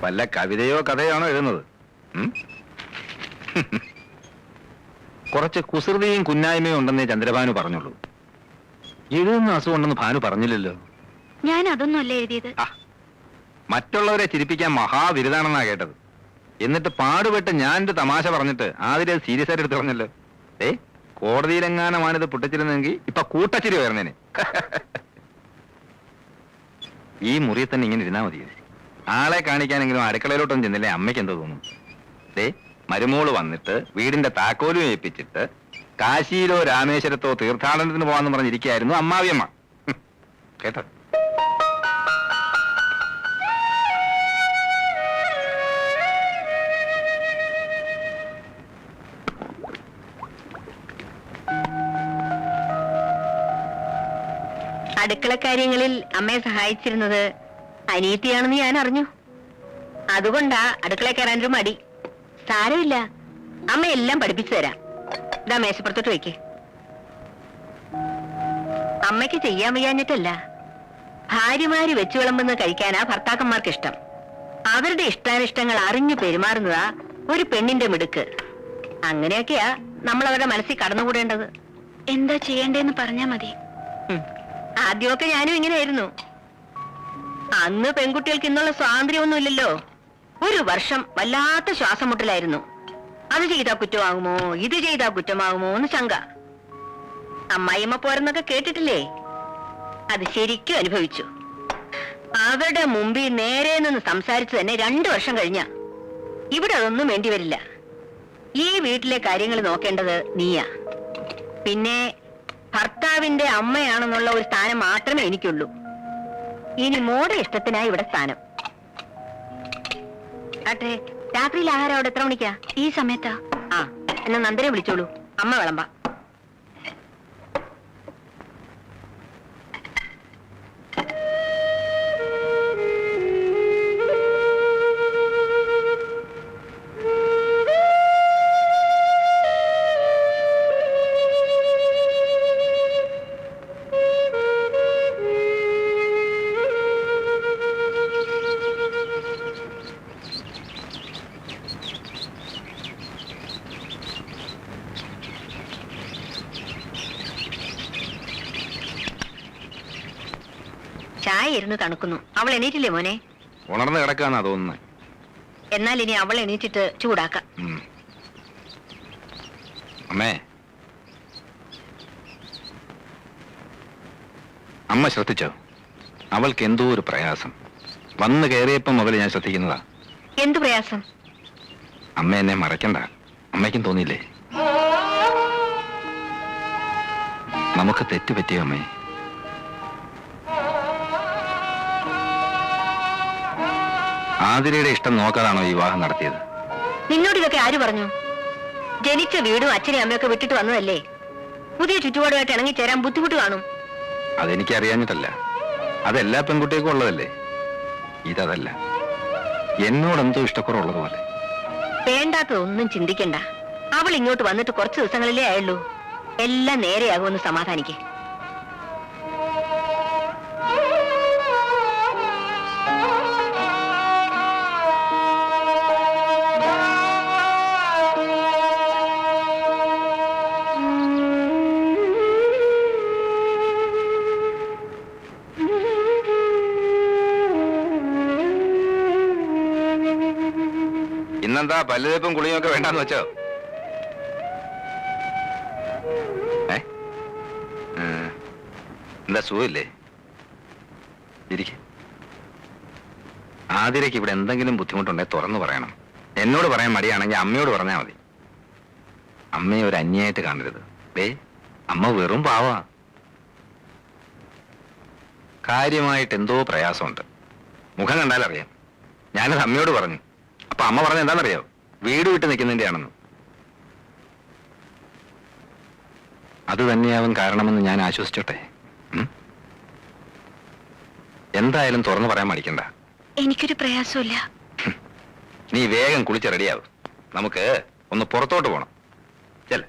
വല്ല കവിതയോ കഥയാണോ എഴുതുന്നത്? കുറച്ച് കുസൃതിയും കുന്നായ്മയും ഉണ്ടെന്നേ ചന്ദ്രഭാനു പറഞ്ഞുള്ളൂ. എഴുതുന്ന അസുഖമുണ്ടെന്ന് ഭാനു പറഞ്ഞില്ലല്ലോ. ഞാൻ അതൊന്നുമല്ല എഴുതിയത്. മറ്റുള്ളവരെ ചിരിപ്പിക്കാൻ മഹാവിരുദാണെന്നാ കേട്ടത്. എന്നിട്ട് പാടുപെട്ട് ഞാൻ ഒരു തമാശ പറഞ്ഞിട്ട് ആദ്യം സീരിയസ് ആയിട്ട് എടുത്ത് പറഞ്ഞല്ലോ. കോടതിയിലെങ്ങാനമാണിത് പൊട്ടിച്ചിരുന്നെങ്കിൽ ഇപ്പൊ കൂട്ടച്ചിരി വരുന്നേനെ. ഈ മുറിയിൽ തന്നെ ഇങ്ങനെ ഇരുന്നാ മതി. ആളെ കാണിക്കാനെങ്കിലും അടുക്കളയിലോട്ടൊന്നും ചെന്നില്ലേ അമ്മയ്ക്ക് എന്തോ തോന്നും. മരുമോള് വന്നിട്ട് വീടിന്റെ താക്കോലും ഏൽപ്പിച്ചിട്ട് കാശിയിലോ രാമേശ്വരത്തോ തീർത്ഥാടനത്തിന് പോവാന്ന് പറഞ്ഞിരിക്കുകയായിരുന്നു അമ്മാവിയമ്മ. കേട്ടോ? അടുക്കള കാര്യങ്ങളിൽ അമ്മയെ സഹായിച്ചിരുന്നത് അനിയത്തിയാണെന്ന് ഞാൻ അറിഞ്ഞു. അതുകൊണ്ടാ അടുക്കള കയറാനൊരു മടി. സാരമില്ല, അമ്മ എല്ലാം പഠിപ്പിച്ചു തരാം. ഇതാ മേശപ്പുറത്തോട്ട് വയ്ക്ക്. അമ്മയ്ക്ക് ചെയ്യാൻ വയ്യാഞ്ഞിട്ടല്ല, ഭാര്യമാര് വെച്ചു വിളമ്പുന്നത് കഴിക്കാനാ ഭർത്താക്കന്മാർക്ക് ഇഷ്ടം. അവരുടെ ഇഷ്ടാനിഷ്ടങ്ങൾ അറിഞ്ഞു പെരുമാറുന്നതാ ഒരു പെണ്ണിന്റെ മിടുക്ക്. അങ്ങനെയൊക്കെയാ നമ്മൾ അവരുടെ മനസ്സിൽ കടന്നുകൂടേണ്ടത്. എന്താ ചെയ്യേണ്ടതെന്ന് പറഞ്ഞാ മതി. ആദ്യമൊക്കെ ഞാനും ഇങ്ങനെയായിരുന്നു. അന്ന് പെൺകുട്ടികൾക്ക് ഇന്നുള്ള സ്വാതന്ത്ര്യമൊന്നും ഇല്ലല്ലോ. ഒരു വർഷം വല്ലാത്ത ശ്വാസം മുട്ടലായിരുന്നു. അത് ചെയ്താ കുറ്റമാകുമോ, ഇത് ചെയ്താ കുറ്റമാകുമോ എന്ന് ശങ്ക. അമ്മായിമ്മ പോരെന്നൊക്കെ കേട്ടിട്ടില്ലേ? അത് ശരിക്കും അനുഭവിച്ചു. അവരുടെ മുമ്പിൽ നേരെ നിന്ന് സംസാരിച്ചു തന്നെ 2 വർഷം കഴിഞ്ഞ. ഇവിടെ അതൊന്നും വേണ്ടി വരില്ല. ഈ വീട്ടിലെ കാര്യങ്ങൾ നോക്കേണ്ടത് നീയാ. പിന്നെ ഭർത്താവിന്റെ അമ്മയാണെന്നുള്ള ഒരു സ്ഥാനം മാത്രമേ എനിക്കുള്ളൂ. ഇനി മോടെ ഇഷ്ടത്തിനായി ഇവിടെ സ്ഥാനം. ആട്ടെ, രാത്രിയിൽ ആഹാരം അവിടെ എത്ര മണിക്കാ? ഈ സമയത്താ. എന്നാ നന്ദനെ വിളിച്ചോളൂ, അമ്മ വിളമ്പ. ചായ ഇരുന്ന് തണുക്കുന്നു. അവൾ എണീറ്റില്ലേ മോനെ? ഉണർന്ന് കിടക്കാന്നാ തോന്നുന്നത്. എന്നാൽ ഇനി അവൾ എണീറ്റിട്ട് ചൂടാക്കാം. അമ്മേ, അമ്മ ശ്രദ്ധിച്ചോ? അവൾക്ക് എന്തോ ഒരു പ്രയാസം. വന്ന് കയറിയപ്പം മുതൽ ഞാൻ ശ്രദ്ധിക്കുന്നതാ. എന്തു പ്രയാസം? അമ്മ എന്നെ മറക്കണ്ട. അമ്മയ്ക്കും തോന്നിയില്ലേ? നമുക്ക് തെറ്റുപറ്റിയോ അമ്മേ? ആതിരയുടെ ഇഷ്ടം നോക്കാതാണോ വിവാഹം നടത്തിയത്? നിന്നോട് ഇതൊക്കെ ആര് പറഞ്ഞു? ജനിച്ച വീടും അച്ഛനെയും അമ്മയൊക്കെ വിട്ടിട്ട് വന്നതല്ലേ. പുതിയ ചുറ്റുപാടുമായിട്ട് ഇണങ്ങിച്ചേരാൻ ബുദ്ധിമുട്ട് കാണും. അതെനിക്ക് അറിയാഞ്ഞിട്ടല്ല, അതെല്ലാ പെൺകുട്ടികൾക്കും ഉള്ളതല്ലേ. ഇതല്ല, എന്നോടെന്തോ ഇഷ്ടക്കുറവുള്ളതുപോലെ. വേണ്ടാത്തതൊന്നും ചിന്തിക്കണ്ട. അവൾ ഇങ്ങോട്ട് വന്നിട്ട് കുറച്ച് ദിവസങ്ങളിലേ ആയുള്ളൂ. എല്ലാം നേരെയാകുമെന്ന് സമാധാനിക്കേ. ഇന്നെന്താ പല്ലുതേപ്പും കുളിയും ഒക്കെ വേണ്ടാന്ന് വെച്ചോ? എന്താ സുഖമില്ലേ? ഇരിക്കെ. ആതിരയ്ക്ക് ഇവിടെ എന്തെങ്കിലും ബുദ്ധിമുട്ടുണ്ടെങ്കിൽ തുറന്നു പറയണം. എന്നോട് പറയാൻ മടിയാണെങ്കിൽ അമ്മയോട് പറഞ്ഞാൽ മതി. അമ്മയെ ഒരു അന്യായിട്ട് കാണരുത്. അമ്മ വെറും പാവാ. കാര്യമായിട്ട് എന്തോ പ്രയാസമുണ്ട്. മുഖം കണ്ടാലറിയാം. ഞാനത് അമ്മയോട് പറഞ്ഞു. അപ്പൊ അമ്മ പറഞ്ഞ എന്താണെന്നറിയോ? വീട് വിട്ട് നിൽക്കുന്നതിന്റെ ആണെന്ന്. അത് തന്നെയാവും കാരണമെന്ന് ഞാൻ ആശ്വസിച്ചോട്ടെ. എന്തായാലും തുറന്നു പറയാൻ മടിക്കണ്ട. എനിക്കൊരു പ്രയാസമില്ല. നീ വേഗം കുളിച്ച് റെഡിയാവും. നമുക്ക് ഒന്ന് പുറത്തോട്ട് പോണം. ചെല്ല.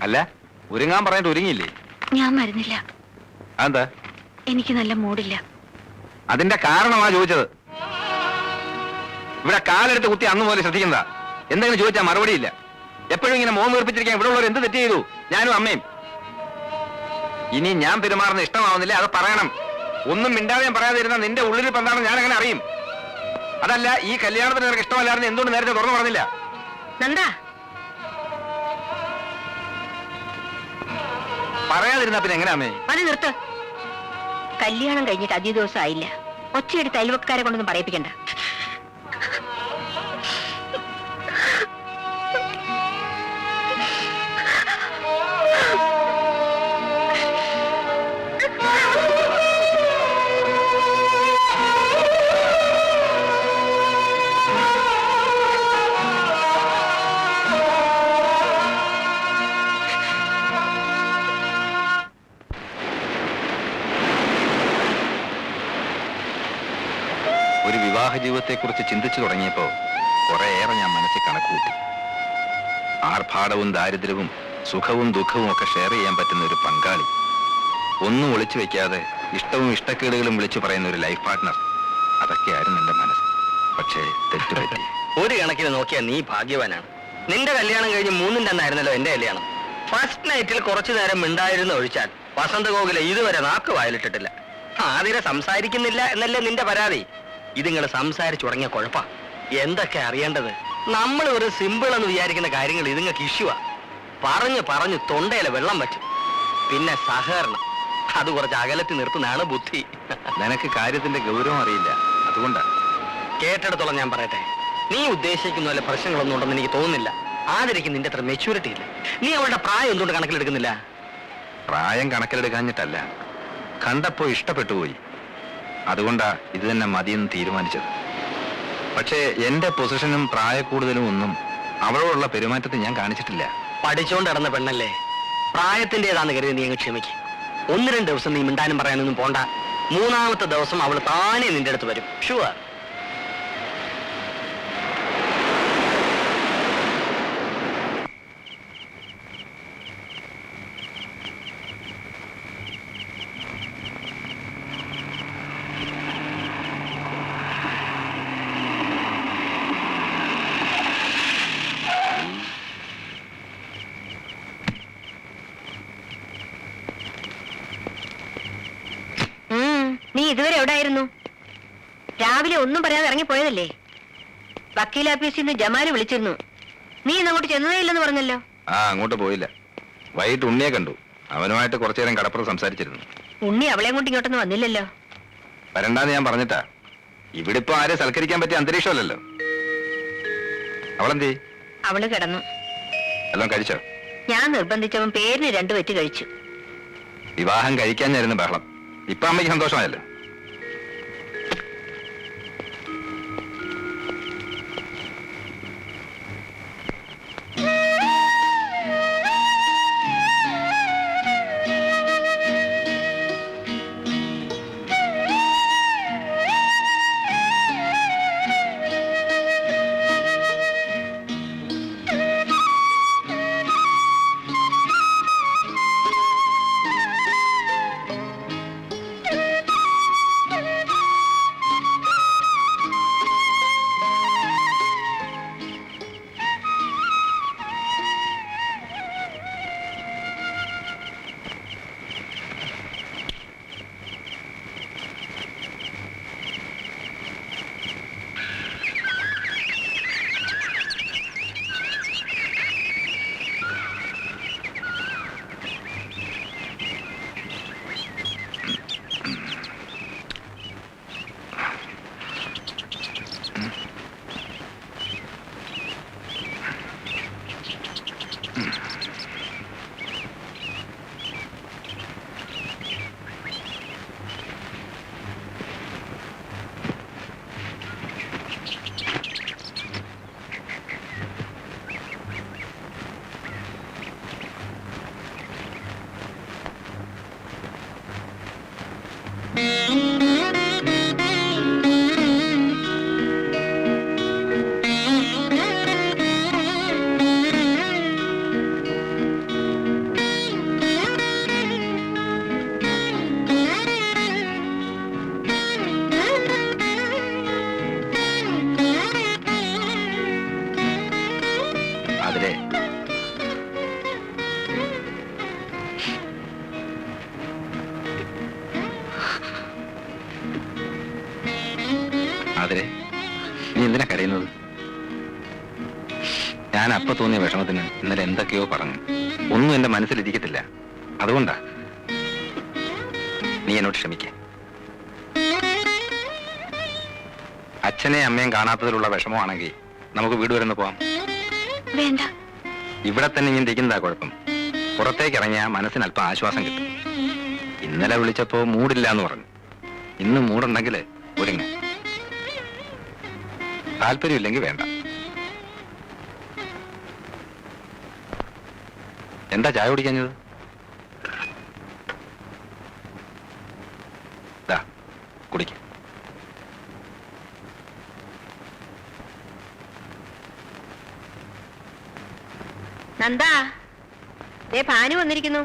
അല്ല, ഒരുങ്ങാൻ പറഞ്ഞിട്ട് ഒരുങ്ങിയില്ലേ? ഞാൻ മരുന്നില്ല. അതെന്താ? എനിക്ക് നല്ല മൂടില്ല. അതിന്റെ കാരണമാ ചോദിച്ചത്. ഇവിടെ കാലെടുത്ത് കുത്തി അന്ന് പോലെ ശ്രദ്ധിക്കുന്നതാ. എന്തെങ്കിലും ചോദിച്ചാൽ മറുപടിയില്ല. എപ്പോഴും ഇങ്ങനെ മോൻ വീർപ്പിച്ചിരിക്കാൻ ഇവിടെ ഉള്ളവർ എന്ത് തെറ്റ് ചെയ്തു? ഞാനും അമ്മയും. ഇനി ഞാൻ പെരുമാറുന്ന ഇഷ്ടമാവുന്നില്ല, അത് പറയണം. ഒന്നും മിണ്ടാതെയും പറയാതെ ഇരുന്ന നിന്റെ ഉള്ളിൽ ഇപ്പം എന്താണെന്ന് ഞാൻ അങ്ങനെ അറിയും. അതല്ല, ഈ കല്യാണത്തിന് നിനക്ക് ഇഷ്ടമല്ലായിരുന്നു എന്തുകൊണ്ട് നേരത്തെ തുറന്നു പറഞ്ഞില്ല? നന്ദ, പറയാതിരുന്ന പിന്നെ എങ്ങനെയാ അമ്മേ? അത് നിർത്ത്. കല്യാണം കഴിഞ്ഞിട്ട് അധിക ദിവസം ആയില്ല. ഒച്ചയെടുത്ത് അയൽവക്കാരെ കൊണ്ടൊന്നും പറയിപ്പിക്കണ്ട. ഒരു വിവാഹ ജീവിതത്തെക്കുറിച്ച് ചിന്തിച്ചു തുടങ്ങിയപ്പോ കുറേയേറെ ഞാൻ മനസ്സിൽ കണക്കുകൂട്ടി. ആർഭാടവും ദാരിദ്ര്യവും സുഖവും ദുഃഖവും ഒക്കെ ഷെയർ ചെയ്യാൻ പറ്റുന്ന ഒരു പങ്കാളി, ഒന്നും ഒളിച്ചു വെക്കാതെ ഇഷ്ടവും ഇഷ്ടക്കേടുകളും വിളിച്ചു പറയുന്ന ഒരു ലൈഫ് പാർട്ട്ണർ, അതൊക്കെയായിരുന്നു എന്റെ മനസ്സ്. പക്ഷേ തെറ്റുപറ്റി. ഒരു കണക്കിന് നോക്കിയാൽ നീ ഭാഗ്യവാനാണ്. നിന്റെ കല്യാണം കഴിഞ്ഞ് 3-ന്റെ അന്നായിരുന്നല്ലോ എന്റെ കല്യാണം. ഫസ്റ്റ് നൈറ്റിൽ കുറച്ചു നേരം മിണ്ടായിരുന്നു ഒഴിച്ചാൽ വസന്തഗോകുല ഇതുവരെ നാക്ക് വായിലിട്ടിട്ടില്ല. ആതിരെ സംസാരിക്കുന്നില്ല എന്നല്ലേ നിന്റെ പരാതി? ഇതിങ്ങൾ സംസാരിച്ചു തുടങ്ങിയ കുഴപ്പാ. എന്തൊക്കെ അറിയേണ്ടത്? നമ്മൾ ഒരു സിമ്പിൾ എന്ന് വിചാരിക്കുന്ന കാര്യങ്ങൾ ഇതുങ്ങൾക്ക് ഇഷ്യൂവാ. പറഞ്ഞു പറഞ്ഞു തൊണ്ടയിലെ വെള്ളം വറ്റും. പിന്നെ സഹകരണം, അത് കുറച്ച് അകലത്തിൽ നിർത്തുന്നതാണ് ബുദ്ധി. നിനക്ക് കാര്യത്തിന്റെ ഗൗരവം അറിയില്ല, അതുകൊണ്ടാ. കേട്ടെടുത്തോളം ഞാൻ പറയട്ടെ, നീ ഉദ്ദേശിക്കുന്ന പോലെ പ്രശ്നങ്ങളൊന്നും ഉണ്ടെന്ന് എനിക്ക് തോന്നുന്നില്ല. ആദരിക്ക് നിന്റെ അത്ര മെച്യൂരിറ്റി ഇല്ല. നീ അവളുടെ പ്രായം എന്തുകൊണ്ട് കണക്കിലെടുക്കുന്നില്ല? പ്രായം കണക്കിലെടുക്കാഞ്ഞിട്ടല്ല, കണ്ടപ്പോ ഇഷ്ടപ്പെട്ടു പോയി. അതുകൊണ്ടാ ഇത് തന്നെ മതിയെന്ന് തീരുമാനിച്ചത്. പക്ഷേ എന്റെ പൊസിഷനും പ്രായക്കൂടുതലും ഒന്നും അവളോടുള്ള പെരുമാറ്റത്തിൽ ഞാൻ കാണിച്ചിട്ടില്ല. പഠിച്ചോണ്ട് നടന്ന പെണ്ണല്ലേ, പ്രായത്തിൻ്റെതാന്ന് കരുതി നീ അങ്ങ് ക്ഷമിക്കും. 1-2 ദിവസം നീ മിണ്ടാനും പറയാനൊന്നും പോണ്ട. 3-ാമത്തെ ദിവസം അവൾ താനേ നിന്റെ അടുത്ത് വരും. ഷുവർ. നീ ഇതുവരെ എവിടായിരുന്നു? രാവിലെ ഒന്നും പറയാതെ ഇറങ്ങിപ്പോയതല്ലേ? വക്കീൽ ഓഫീസിൽ നിന്ന് ജമാല് വിളിച്ചിരുന്നു. നീ ഇന്ന് അങ്ങോട്ട് ചെന്നതേ ഇല്ലെന്ന് പറഞ്ഞല്ലോ. അങ്ങോട്ട് പോയില്ല. വൈകിട്ട് ഉണ്ണിയെ കണ്ടു. അവനുമായിട്ട് കുറച്ചു നേരം കടപ്പുറം സംസാരിച്ചിരുന്നു. ഉണ്ണി അവളെ കൊണ്ട് ഇങ്ങോട്ടൊന്നും വന്നില്ലല്ലോ. വരണ്ടാന്ന് ഞാൻ പറഞ്ഞിട്ടാ. ഇവിടെ ഇപ്പൊ ആരെ സൽക്കരിക്കാൻ പറ്റിയ അന്തരീക്ഷമല്ലല്ലോ. അവളെന്തേ? അവള് കിടന്നു. എല്ലാം കഴിച്ചോ? ഞാൻ നിർബന്ധിച്ചവൻ പേരിന് 2 വെറ്റ് കഴിച്ചു. വിവാഹം കഴിക്കാനായിരുന്നു ബഹളം. ഇപ്പൊ അമ്മയ്ക്ക് സന്തോഷമായല്ലോ. നീ എന്തിനാ കരയുന്നത്? ഞാൻ അപ്പൊ തോന്നിയ വിഷമത്തിന് ഇന്നലെ എന്തൊക്കെയോ പറഞ്ഞു. ഒന്നും എന്റെ മനസ്സിലിരിക്കത്തില്ല. അതുകൊണ്ടാ. നീ എന്നോട് ക്ഷമിക്കേ. അച്ഛനെയും അമ്മയും കാണാത്തതിലുള്ള വിഷമമാണെങ്കിൽ നമുക്ക് വീട് വരെ ഒന്ന് പോവാം. വേണ്ട, ഇവിടെ തന്നെ ഇങ്ങനെ ഇരിക്കുന്നതാ കുഴപ്പം. പുറത്തേക്ക് ഇറങ്ങിയാൽ മനസ്സിന് അല്പം ആശ്വാസം കിട്ടും. ഇന്നലെ വിളിച്ചപ്പോ മൂടില്ല എന്ന് പറഞ്ഞു. ഇന്ന് മൂടുണ്ടെങ്കിൽ ഒരുങ്ങ. താല്പര്യമില്ലെങ്കിൽ വേണ്ട. എന്താ ചായ കുടിക്കാഞ്ഞത്? കുടിക്ക. നന്ദാ, ദേ ഭാനു വന്നിരിക്കുന്നു.